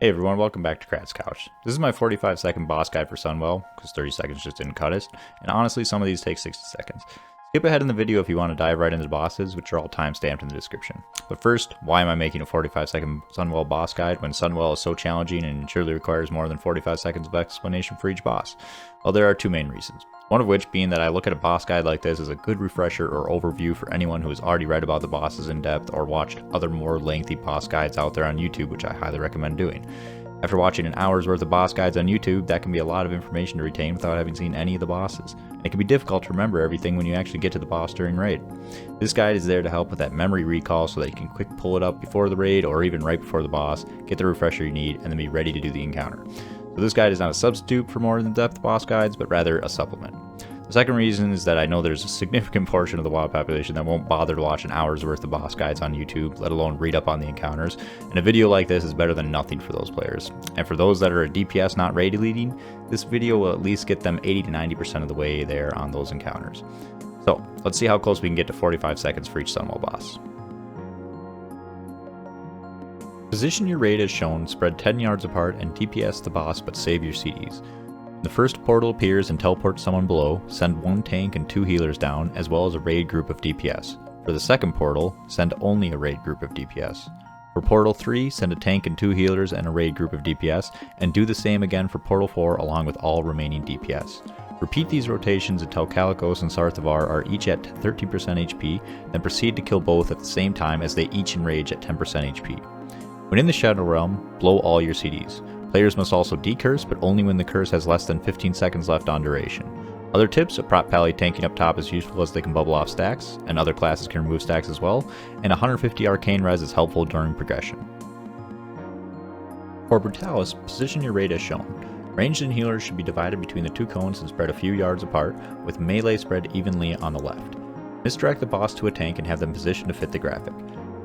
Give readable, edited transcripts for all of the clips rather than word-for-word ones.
Hey everyone, welcome back to Krat's Couch. This is my 45-second boss guide for Sunwell, because 30 seconds just didn't cut it, and honestly some of these take 60 seconds. Skip ahead in the video if you want to dive right into the bosses, which are all time-stamped in the description. But first, why am I making a 45-second Sunwell boss guide when Sunwell is so challenging and surely requires more than 45 seconds of explanation for each boss? Well, there are two main reasons. One of which being that I look at a boss guide like this as a good refresher or overview for anyone who has already read about the bosses in depth or watched other more lengthy boss guides out there on YouTube, which I highly recommend doing. After watching an hour's worth of boss guides on YouTube, that can be a lot of information to retain without having seen any of the bosses. And it can be difficult to remember everything when you actually get to the boss during raid. This guide is there to help with that memory recall so that you can quick pull it up before the raid or even right before the boss, get the refresher you need, and then be ready to do the encounter. So this guide is not a substitute for more in-depth boss guides, but rather a supplement. The second reason is that I know there's a significant portion of the WoW population that won't bother to watch an hour's worth of boss guides on YouTube, let alone read up on the encounters, and a video like this is better than nothing for those players. And for those that are a DPS not raid leading, this video will at least get them 80 to 90% of the way there on those encounters. So, let's see how close we can get to 45 seconds for each Sunwell boss. Position your raid as shown, spread 10 yards apart, and DPS the boss but save your CDs. The first portal appears and teleports someone below, send one tank and two healers down, as well as a raid group of DPS. For the second portal, send only a raid group of DPS. For portal 3, send a tank and two healers and a raid group of DPS, and do the same again for portal 4 along with all remaining DPS. Repeat these rotations until Kalecgos and Sarthavar are each at 13% HP, then proceed to kill both at the same time as they each enrage at 10% HP. When in the Shadow Realm, blow all your CDs. Players must also decurse, but only when the curse has less than 15 seconds left on duration. Other tips, a prop pally tanking up top is useful as they can bubble off stacks, and other classes can remove stacks as well, and 150 arcane res is helpful during progression. For Brutallus, position your raid as shown. Ranged and healers should be divided between the two cones and spread a few yards apart, with melee spread evenly on the left. Misdirect the boss to a tank and have them positioned to fit the graphic.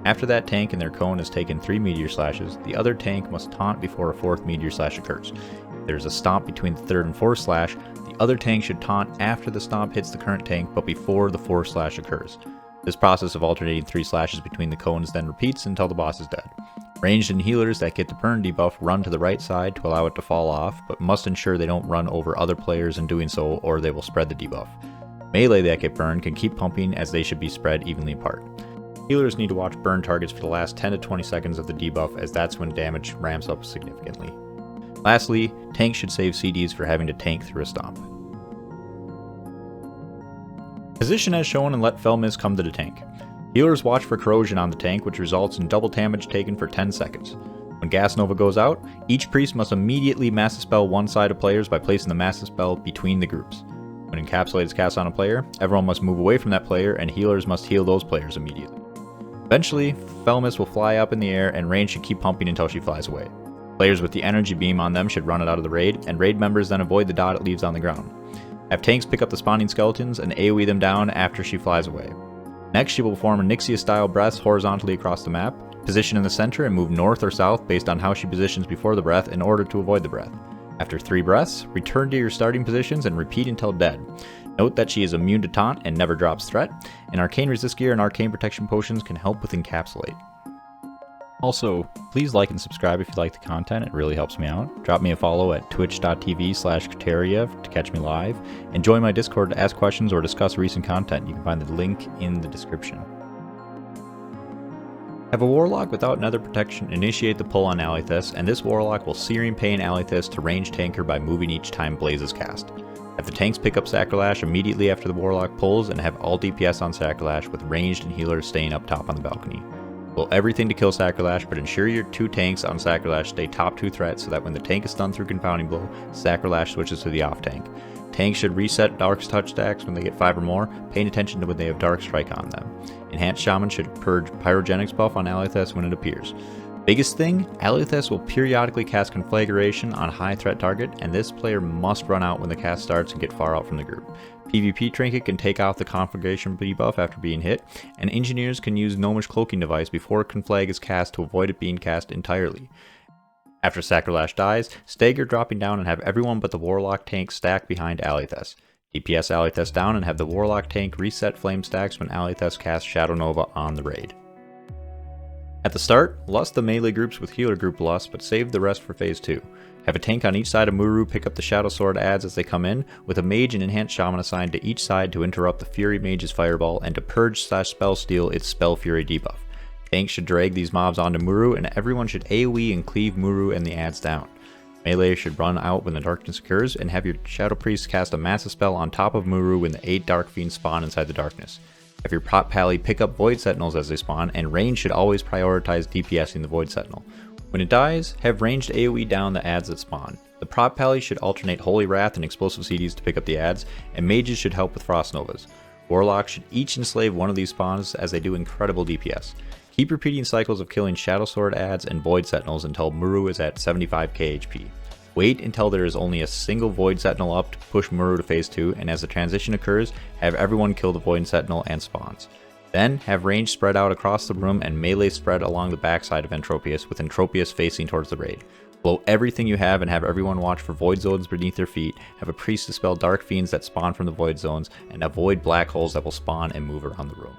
After that tank and their cone has taken 3 meteor slashes, the other tank must taunt before a 4th meteor slash occurs. If there is a stomp between the 3rd and 4th slash, the other tank should taunt after the stomp hits the current tank but before the 4th slash occurs. This process of alternating 3 slashes between the cones then repeats until the boss is dead. Ranged and healers that get the burn debuff run to the right side to allow it to fall off, but must ensure they don't run over other players in doing so or they will spread the debuff. Melee that get burned can keep pumping as they should be spread evenly apart. Healers need to watch burn targets for the last 10 to 20 seconds of the debuff as that's when damage ramps up significantly. Lastly, tanks should save CDs for having to tank through a stomp. Position as shown and let Felmyst come to the tank. Healers watch for corrosion on the tank, which results in double damage taken for 10 seconds. When Gas Nova goes out, each priest must immediately Mass Dispel one side of players by placing the Mass Dispel between the groups. When Encapsulate is cast on a player, everyone must move away from that player and healers must heal those players immediately. Eventually, Felmyst will fly up in the air and Rain should keep pumping until she flies away. Players with the energy beam on them should run it out of the raid, and raid members then avoid the dot it leaves on the ground. Have tanks pick up the spawning skeletons and AoE them down after she flies away. Next, she will perform a Nixia-style breaths horizontally across the map, position in the center and move north or south based on how she positions before the breath in order to avoid the breath. After 3 breaths, return to your starting positions and repeat until dead. Note that she is immune to taunt and never drops threat, and arcane resist gear and arcane protection potions can help with encapsulate. Also, please like and subscribe if you like the content, it really helps me out. Drop me a follow at twitch.tv/Kalecgos to catch me live, and join my Discord to ask questions or discuss recent content. You can find the link in the description. Have a Warlock without nether protection initiate the pull on Alethis, and this Warlock will Searing Pain Alethis to range tanker by moving each time Blaze is cast. Have the tanks pick up Sacrilege immediately after the Warlock pulls, and have all DPS on Sacrilege with ranged and healers staying up top on the balcony. Roll everything to kill Sacrilege, but ensure your 2 tanks on Sacrilege stay top 2 threats so that when the tank is stunned through Confounding Blow, Sacrilege switches to the off tank. Tanks should reset Dark's touch stacks when they get 5 or more, paying attention to when they have Dark Strike on them. Enhanced Shaman should purge Pyrogenics buff on Alethis when it appears. Biggest thing, Alethis will periodically cast Conflagration on high threat target, and this player must run out when the cast starts and get far out from the group. PvP Trinket can take off the Conflagration debuff after being hit, and Engineers can use Gnomish Cloaking Device before Conflag is cast to avoid it being cast entirely. After Sacrilege dies, stagger dropping down and have everyone but the Warlock tank stack behind Alethis. DPS Alethis down and have the Warlock tank reset flame stacks when Alethis casts Shadow Nova on the raid. At the start, lust the melee groups with healer group lust, but save the rest for phase 2. Have a tank on each side of Muru pick up the Shadow Sword adds as they come in, with a mage and enhanced shaman assigned to each side to interrupt the Fury Mage's fireball and to purge/spell steal its Spell Fury debuff. Tanks should drag these mobs onto Muru, and everyone should AoE and cleave Muru and the adds down. Melee should run out when the darkness occurs, and have your Shadow Priest cast a massive spell on top of Muru when the 8 Dark Fiends spawn inside the darkness. Have your Prop Pally pick up Void Sentinels as they spawn, and range should always prioritize DPSing the Void Sentinel. When it dies, have ranged AoE down the adds that spawn. The Prop Pally should alternate Holy Wrath and Explosive CDs to pick up the adds, and Mages should help with Frost Novas. Warlocks should each enslave one of these spawns as they do incredible DPS. Keep repeating cycles of killing Shadow Sword adds and Void Sentinels until Muru is at 75k HP. Wait until there is only a single Void Sentinel up to push Muru to phase 2, and as the transition occurs, have everyone kill the Void Sentinel and spawns. Then, have range spread out across the room and melee spread along the backside of Entropius, with Entropius facing towards the raid. Blow everything you have and have everyone watch for Void Zones beneath their feet, have a priest dispel Dark Fiends that spawn from the Void Zones, and avoid black holes that will spawn and move around the room.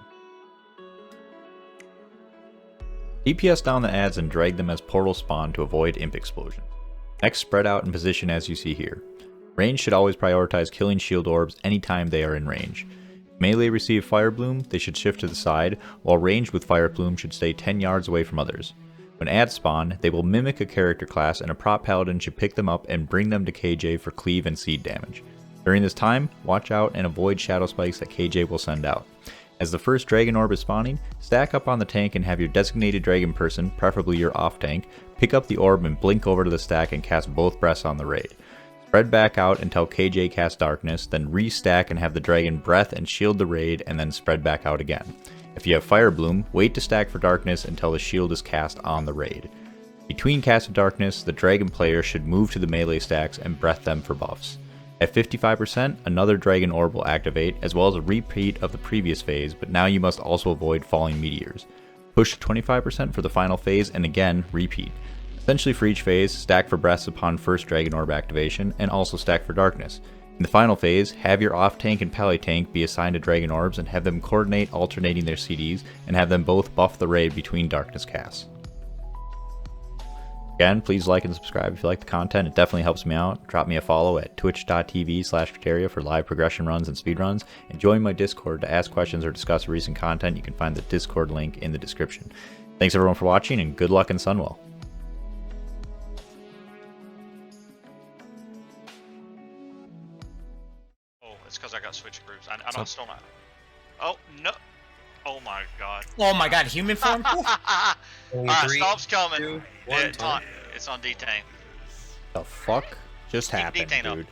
DPS down the adds and drag them as portal spawn to avoid imp explosion. Next, spread out in position as you see here. Range should always prioritize killing shield orbs anytime they are in range. If melee receive Fire Bloom, they should shift to the side, while ranged with Fire Bloom should stay 10 yards away from others. When adds spawn, they will mimic a character class, and a prop paladin should pick them up and bring them to KJ for cleave and seed damage. During this time, watch out and avoid shadow spikes that KJ will send out. As the first dragon orb is spawning, stack up on the tank and have your designated dragon person, preferably your off tank, pick up the orb and blink over to the stack and cast both breaths on the raid. Spread back out until KJ casts darkness, then restack and have the dragon breath and shield the raid, and then spread back out again. If you have Fire Bloom, wait to stack for darkness until the shield is cast on the raid. Between casts of darkness, the dragon player should move to the melee stacks and breath them for buffs. At 55%, another dragon orb will activate, as well as a repeat of the previous phase, but now you must also avoid falling meteors. Push to 25% for the final phase, and again, repeat. Essentially for each phase, stack for breaths upon first dragon orb activation, and also stack for darkness. In the final phase, have your off tank and pally tank be assigned to dragon orbs and have them coordinate alternating their CDs, and have them both buff the raid between darkness casts. Again, please like and subscribe if you like the content. It definitely helps me out. Drop me a follow at twitch.tv/Crypteria for live progression runs and speedruns, and join my Discord to ask questions or discuss recent content. You can find the Discord link in the description. Thanks everyone for watching, and good luck in Sunwell. Oh, it's because I got switch groups. I don't still not. Oh no! Oh my god! Oh my god! Human form. Stop's coming. 2, 1, It's on D-Tank. The fuck just happened, dude?